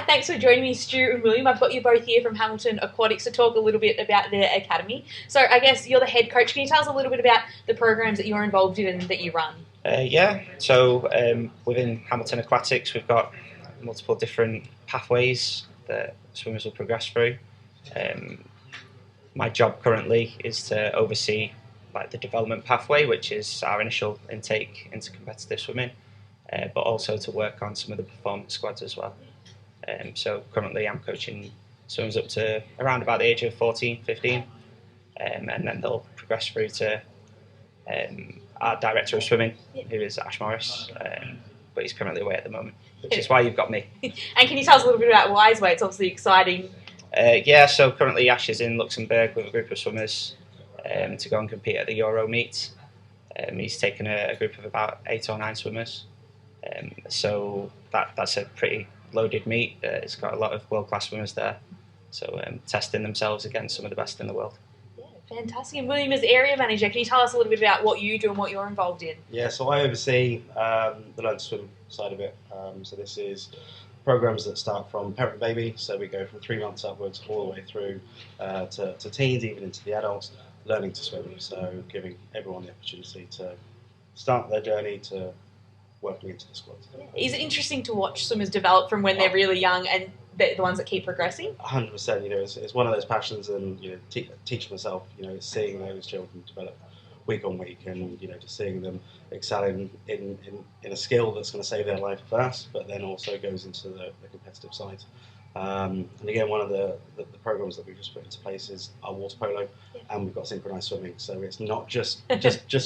thanks for joining me, Stu and William. I've got you both here from Hamilton Aquatics to talk a little bit about their academy. So I guess you're the head coach. Can you tell us a little bit about the programs that you're involved in and that you run? Within Hamilton Aquatics, we've got multiple different pathways that swimmers will progress through. My job currently is to oversee the development pathway, which is our initial intake into competitive swimming, but also to work on some of the performance squads as well. So currently I'm coaching swimmers up to around about the age of 14, 15, and then they'll progress through to our director of swimming, who is Ash Morris, but he's currently away at the moment, which is why you've got me. And can you tell us a little bit about Wiseway? It's obviously exciting. So currently Ash is in Luxembourg with a group of swimmers to go and compete at the Euro meet. He's taken a group of about 8 or 9 swimmers. So that's a pretty loaded meet. It's got a lot of world-class swimmers there, so testing themselves against some of the best in the world. Fantastic. And William, as area manager, can you tell us a little bit about what you do and what you're involved in? Yeah, so I oversee the learn to swim side of it. So this is programs that start from parent baby, so we go from 3 months upwards all the way through to teens, even into the adults, learning to swim. So giving everyone the opportunity to start their journey to working into the squads. Is it interesting to watch swimmers develop from when they're really young and the ones that keep progressing? 100%. It's one of those passions, and teaching myself. It's seeing those children develop week on week, and just seeing them excelling in a skill that's going to save their life first, but then also goes into the competitive side. And again, one of the programs that we've just put into place is our water polo, and we've got synchronized swimming. So it's not just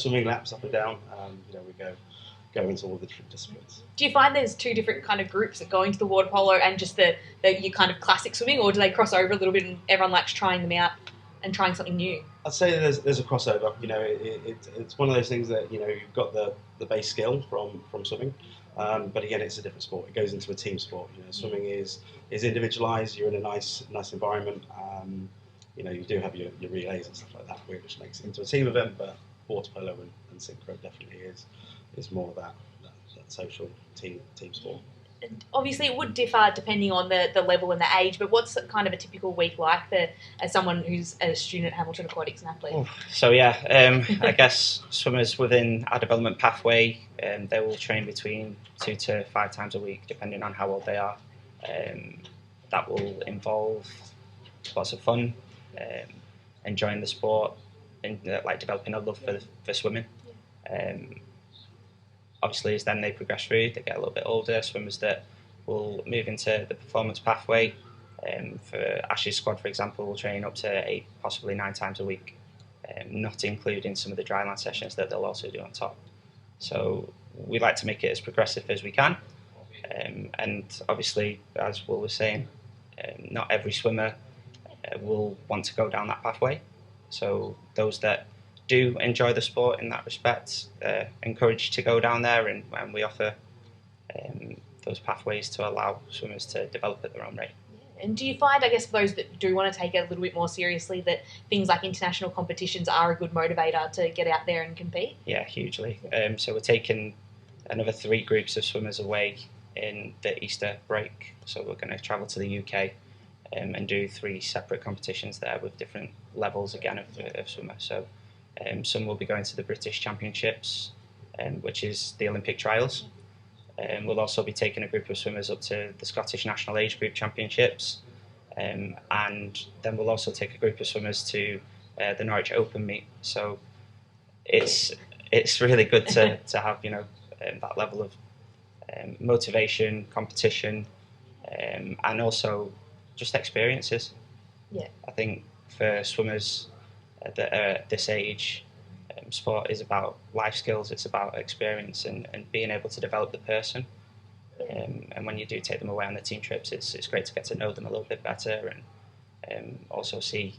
swimming laps up and down. We go into all the different disciplines. Do you find there's 2 different kind of groups that go into the water polo and just the your kind of classic swimming, or do they cross over a little bit and everyone likes trying them out and trying something new? I'd say there's a crossover. It's one of those things that you've got the base skill from swimming, but again, it's a different sport. It goes into a team sport. Swimming is individualised. You're in a nice environment. You do have your relays and stuff like that, which makes it into a team event. But water polo and synchro definitely is more of that social team sport. And obviously, it would differ depending on the level and the age, but what's kind of a typical week like as someone who's a student at Hamilton Aquatics and athlete? I guess swimmers within our development pathway, they will train between 2 to 5 times a week, depending on how old they are. That will involve lots of fun, enjoying the sport, and developing a love for swimming. Obviously, as then they progress through, they get a little bit older. Swimmers that will move into the performance pathway. For Ash's squad, for example, will train up to 8, possibly 9 times a week, not including some of the dryland sessions that they'll also do on top. So we like to make it as progressive as we can. And obviously, as Will was saying, not every swimmer will want to go down that pathway. So those that do enjoy the sport in that respect, encouraged to go down there, and we offer those pathways to allow swimmers to develop at their own rate. And do you find, I guess, for those that do want to take it a little bit more seriously, that things like international competitions are a good motivator to get out there and compete? Yeah, hugely. So we're taking another 3 groups of swimmers away in the Easter break. So we're going to travel to the UK and do 3 separate competitions there with different levels again of swimmer. So some will be going to the British Championships, which is the Olympic trials. We'll also be taking a group of swimmers up to the Scottish National Age Group Championships, and then we'll also take a group of swimmers to the Norwich Open meet. So it's really good to have that level of motivation, competition, and also just experiences. Yeah, I think for swimmers that are at this age, sport is about life skills. It's about experience and being able to develop the person. And when you do take them away on the team trips, it's great to get to know them a little bit better and also see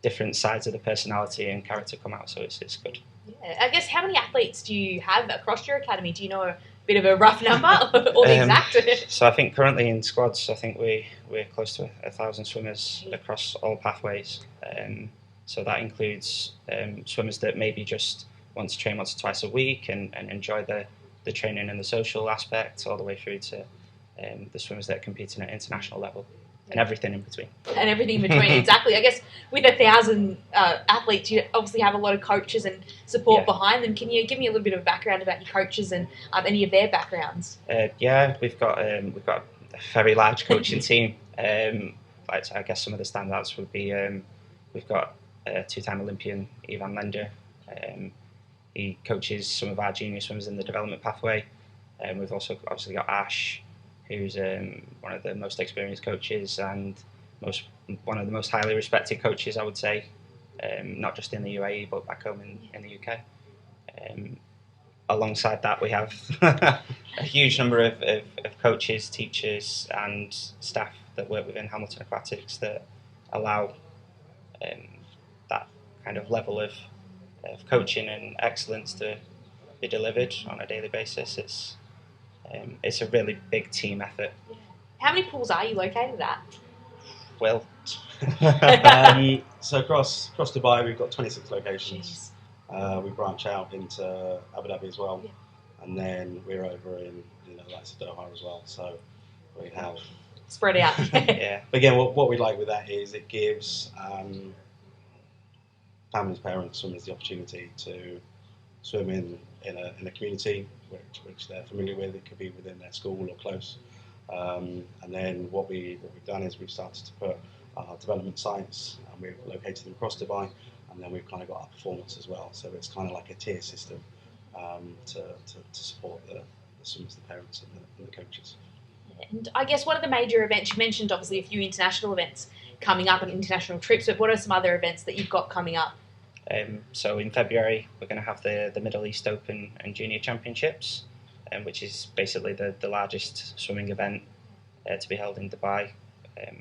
different sides of the personality and character come out. So it's good. Yeah, I guess how many athletes do you have across your academy? Do you know a bit of a rough number or the exact? So I think currently in squads, I think we're close to 1,000 swimmers across all pathways. So that includes swimmers that maybe just want to train once or twice a week and enjoy the training and the social aspect, all the way through to the swimmers that are competing at international level, and everything in between. And everything in between, exactly. I guess with 1,000 athletes, you obviously have a lot of coaches and support behind them. Can you give me a little bit of background about your coaches and any of their backgrounds? Yeah, we've got a very large coaching team. Like, I guess some of the standouts would be we've got two-time Olympian Ivan Lender. He coaches some of our junior swimmers in the development pathway. We've also obviously got Ash, who's one of the most experienced coaches and one of the most highly respected coaches, I would say, not just in the UAE but back home in the UK. Alongside that, we have a huge number of coaches, teachers and staff that work within Hamilton Aquatics that allow that kind of level of coaching and excellence to be delivered on a daily basis. It's a really big team effort. How many pools are you located at? Well, so across Dubai, we've got 26 locations. We branch out into Abu Dhabi as well, and then we're over in like Doha as well. So we have spread out. Yeah. But again, what we like with that is it gives families, parents, swimmers the opportunity to swim in a community which they're familiar with. It could be within their school or close. And then what we've done is we've started to put our development sites, and we've located them across Dubai, and then we've kind of got our performance as well. So it's kind of like a tier system to support the swimmers, the parents, and the coaches. And I guess what are the major events? You mentioned obviously a few international events coming up and international trips, but what are some other events that you've got coming up? So in February, we're going to have the Middle East Open and Junior Championships, which is basically the largest swimming event to be held in Dubai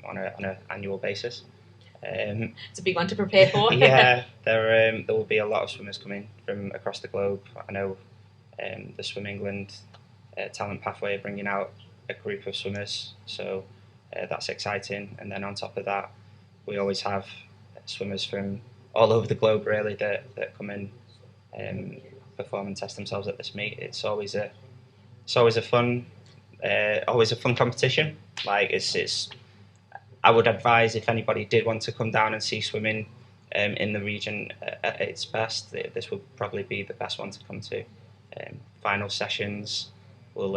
on an annual basis. It's a big one to prepare for. Yeah, there will be a lot of swimmers coming from across the globe. I know the Swim England Talent Pathway are bringing out a group of swimmers, so that's exciting. And then on top of that, we always have swimmers from all over the globe really that come and perform and test themselves at this meet. It's always a fun competition. Like it's I would advise if anybody did want to come down and see swimming in the region at its best, this would probably be the best one to come to. Final sessions will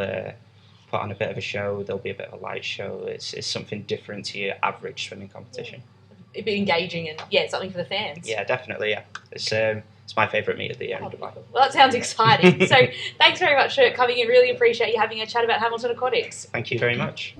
put on a bit of a show. There'll be a bit of a light show. It's something different to your average swimming competition. It'd be engaging and something for the fans. Yeah, definitely. Yeah, it's my favourite meet of the year in Dubai. Well, that sounds exciting. So thanks very much for coming in. Really appreciate you having a chat about Hamilton Aquatics. Thank you very much.